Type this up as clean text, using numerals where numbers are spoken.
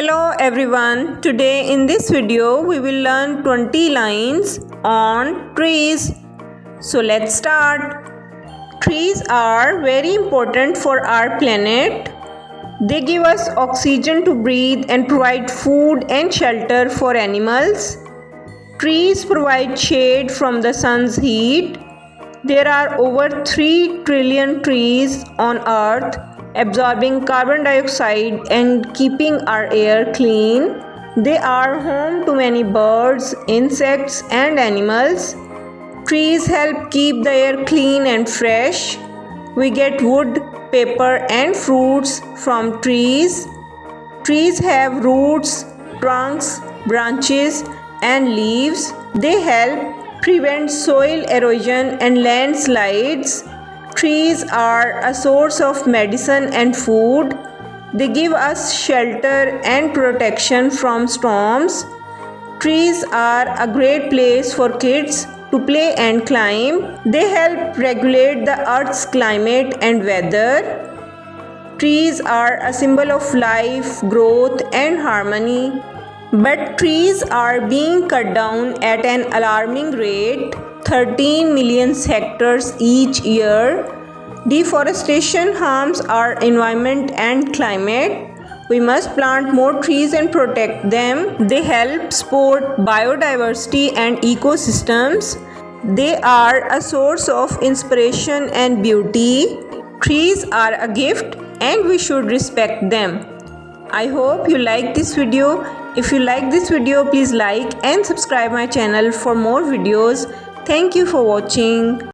Hello everyone, today in this video we will learn 20 lines on trees. So let's start. Trees are very important for our planet. They give us oxygen to breathe and provide food and shelter for animals. Trees provide shade from the sun's heat. There are over 3 trillion trees on earth, absorbing carbon dioxide and keeping our air clean. They are home to many birds, insects, and animals. Trees help keep the air clean and fresh. We get wood, paper, and fruits from trees. Trees have roots, trunks, branches, and leaves. They help prevent soil erosion and landslides. Trees are a source of medicine and food. They give us shelter and protection from storms. Trees are a great place for kids to play and climb. They help regulate the earth's climate and weather. Trees are a symbol of life, growth, and harmony. But trees are being cut down at an alarming rate, 13 million hectares each year. Deforestation harms our environment and climate. We must plant more trees and protect them. They help support biodiversity and ecosystems. They are a source of inspiration and beauty. Trees are a gift and we should respect them. I hope you like this video. If you like this video, please like and subscribe my channel for more videos. Thank you for watching.